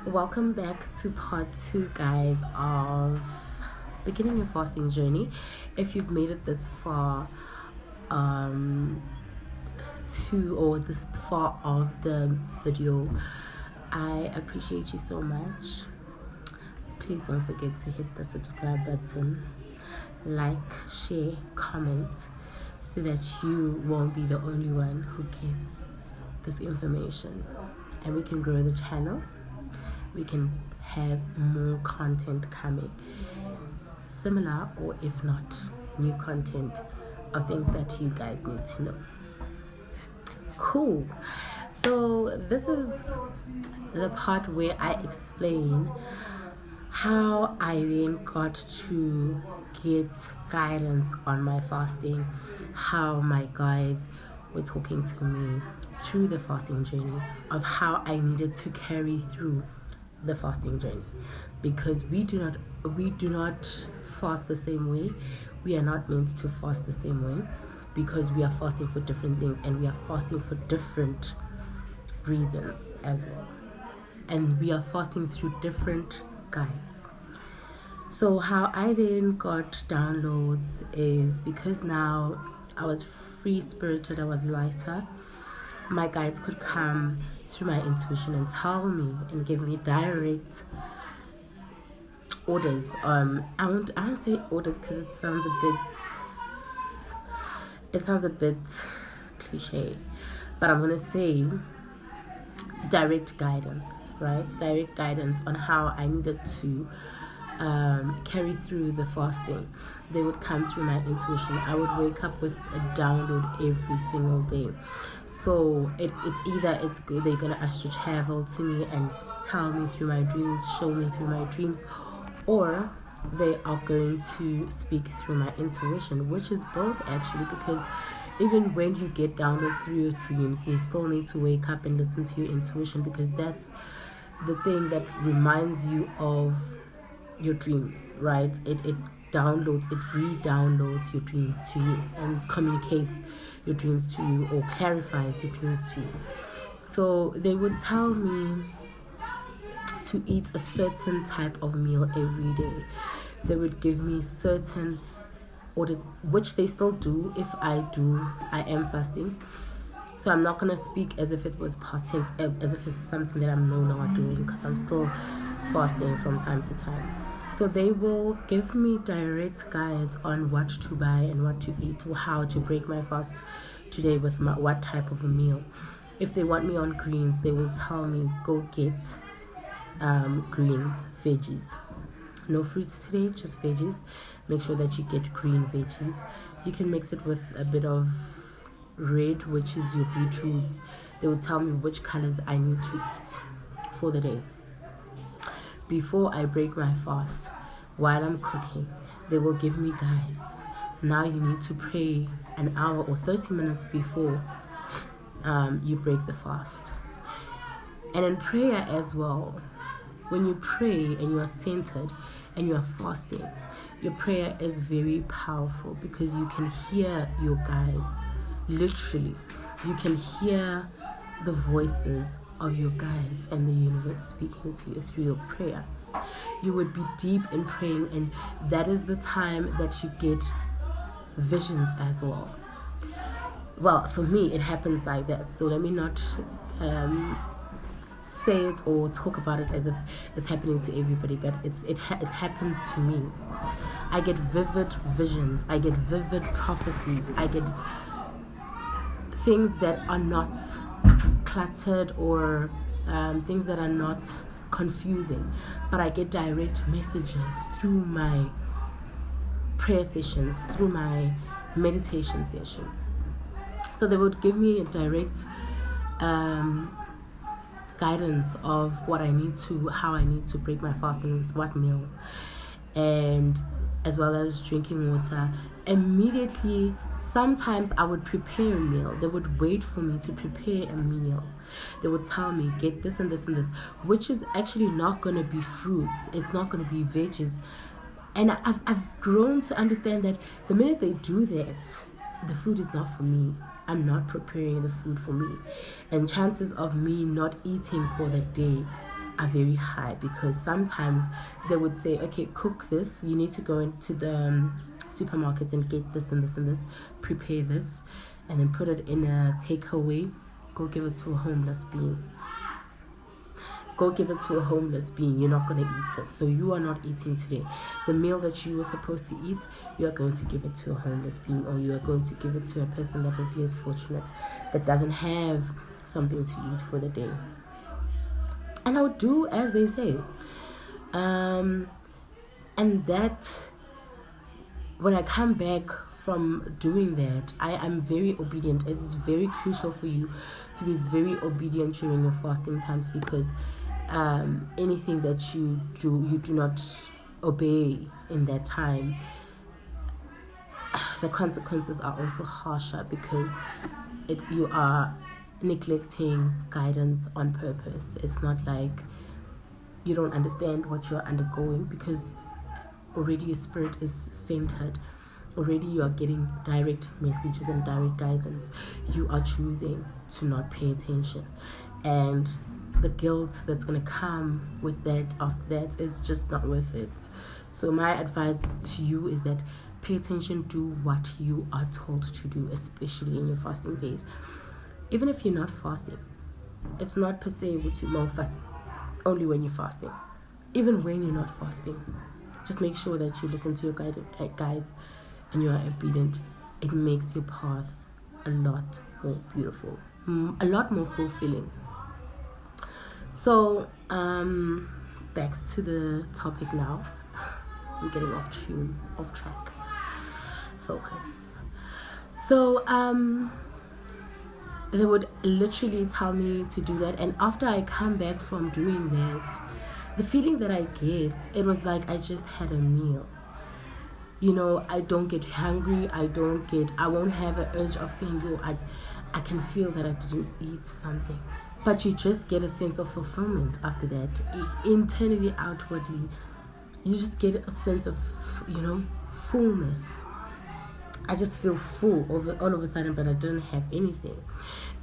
Welcome back to part 2, guys, of beginning your fasting journey. If you've made it this far, um, this far of the video, I appreciate you so much. Please don't forget to hit the subscribe button, like, share, comment, so that you won't be the only one who gets this information, and we can grow the channel. We can have more content coming, similar or if not new content of things that you guys need to know. Cool. So this is the part where I explain how I then got to get guidance on my fasting, how my guides were talking to me through the fasting journey, of how I needed to carry through the fasting journey, because we do not fast the same way. We are not meant to fast the same way, because we are fasting for different things, and we are fasting for different reasons as well, and we are fasting through different guides. So how I then got downloads is because now I was free spirited, I was lighter. My guides could come through my intuition and tell me and give me direct orders. I won't say orders because it sounds a bit cliche, but I'm gonna say direct guidance, right? Direct guidance on how I needed to carry through the fasting. They would come through my intuition. I would wake up with a download every single day. So it's good. They're gonna astral travel to me and tell me through my dreams, show me through my dreams, or they are going to speak through my intuition, which is both actually, because even when you get downloads through your dreams, you still need to wake up and listen to your intuition, because that's the thing that reminds you of your dreams, right? It re-downloads your dreams to you and communicates your dreams to you, or clarifies your dreams to you. So they would tell me to eat a certain type of meal every day. They would give me certain orders, which they still do. If I am fasting. So I'm not going to speak as if it was past tense, as if it's something that I'm no longer doing, because I'm still fasting from time to time. So they will give me direct guides on what to buy and what to eat, or how to break my fast today with what type of a meal. If they want me on greens, they will tell me, go get greens, veggies. No fruits today, just veggies. Make sure that you get green veggies. You can mix it with a bit of red, which is your beetroots. They will tell me which colors I need to eat for the day. Before I break my fast, while I'm cooking, they will give me guides. Now you need to pray an hour or 30 minutes before you break the fast. And in prayer as well, when you pray and you are centered and you are fasting, your prayer is very powerful, because you can hear your guides. Literally, you can hear the voices of your guides and the universe speaking to you through your prayer. You would be deep in praying, and that is the time that you get visions as well. Well, for me, it happens like that. So let me not say it or talk about it as if it's happening to everybody, but it happens to me. I get vivid visions. I get vivid prophecies. I get things that are not cluttered, or things that are not confusing, but I get direct messages through my prayer sessions, through my meditation session. So they would give me a direct guidance of how I need to break my fasting, with what meal, and as well as drinking water. Immediately, sometimes I would prepare a meal. They would wait for me to prepare a meal. They would tell me, get this and this and this, which is actually not going to be fruits. It's not going to be veggies. And I've grown to understand that the minute they do that, the food is not for me. I'm not preparing the food for me. And chances of me not eating for the day are very high, because sometimes they would say, okay, cook this, you need to go into the supermarkets and get this and this and this, prepare this, and then put it in a takeaway, go give it to a homeless being. Go give it to a homeless being. You're not going to eat it. So you are not eating today. The meal that you were supposed to eat, you are going to give it to a homeless being, or you are going to give it to a person that is less fortunate, that doesn't have something to eat for the day. And I'll do as they say. And that, when I come back from doing that, I am very obedient. It's very crucial for you to be very obedient during your fasting times, because anything that you do not obey in that time, the consequences are also harsher, because you are neglecting guidance on purpose. It's not like you don't understand what you're undergoing, because already your spirit is centered. Already you are getting direct messages and direct guidance. You are choosing to not pay attention, and the guilt that's going to come with that after that is just not worth it. So my advice to you is that pay attention, do what you are told to do, especially in your fasting days. Even if you're not fasting, it's not per se what you fast only when you're fasting. Even when you're not fasting, just make sure that you listen to your guides and you are obedient. It makes your path a lot more beautiful, a lot more fulfilling. So back to the topic now. I'm getting off track. Focus. So they would literally tell me to do that, and after I come back from doing that, the feeling that I get, it was like I just had a meal. I don't get hungry. I won't have an urge of saying, I can feel that I didn't eat something. But you just get a sense of fulfillment after that. Internally, outwardly, you just get a sense of, fullness. I just feel full all of a sudden, but I don't have anything.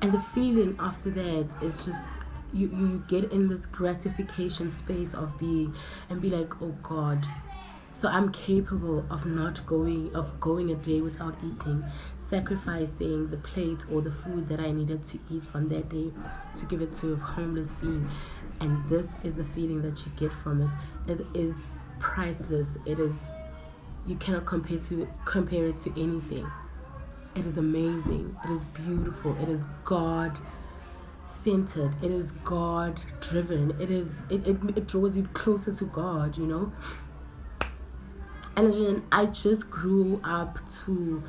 And the feeling after that is just, you get in this gratification space of being, and be like, oh God, so I'm capable of going a day without eating, sacrificing the plate or the food that I needed to eat on that day to give it to a homeless being. And this is the feeling that you get from it. It is priceless. You cannot compare it to anything. It is amazing. It is beautiful. It is God centered. It is God driven. It draws you closer to God, And then I just grew up to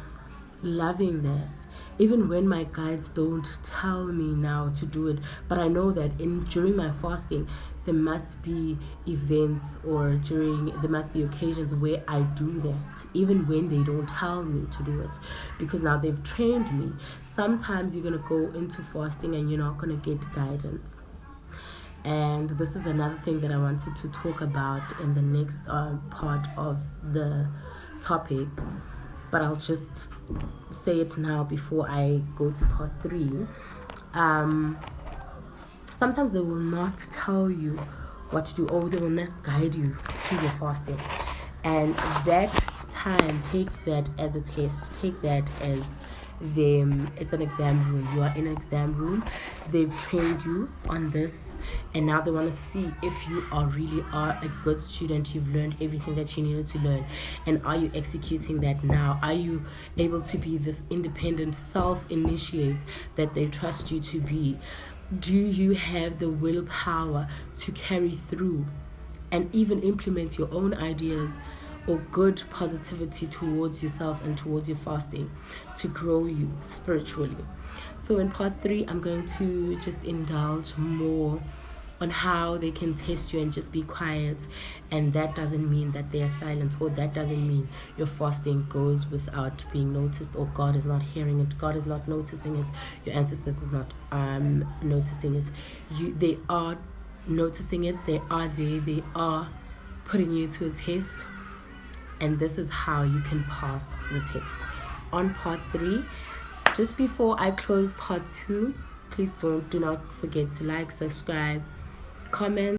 loving that. Even when my guides don't tell me now to do it, but I know that during my fasting, there must be events, or there must be occasions where I do that, even when they don't tell me to do it, because now they've trained me. Sometimes you're going to go into fasting and you're not going to get guidance. And this is another thing that I wanted to talk about in the next part of the topic, but I'll just say it now before I go to part 3. Sometimes they will not tell you what to do, or they will not guide you through your fasting. And that time, take that as a test. Take that as it's an exam room. You are in an exam room. They've trained you on this, and now they want to see if you really are a good student. You've learned everything that you needed to learn, and are you executing that now? Are you able to be this independent self-initiate that they trust you to be? Do you have the willpower to carry through and even implement your own ideas or good positivity towards yourself and towards your fasting to grow you spiritually? So in part 3, I'm going to just indulge more on how they can test you and just be quiet. And that doesn't mean that they are silent, or that doesn't mean your fasting goes without being noticed, or God is not hearing it, God is not noticing it, your ancestors is not noticing it. They are noticing it. They are there. They are putting you to a test. And this is how you can pass the test. On part 3, just before I close part 2, please do not forget to like, subscribe, comment.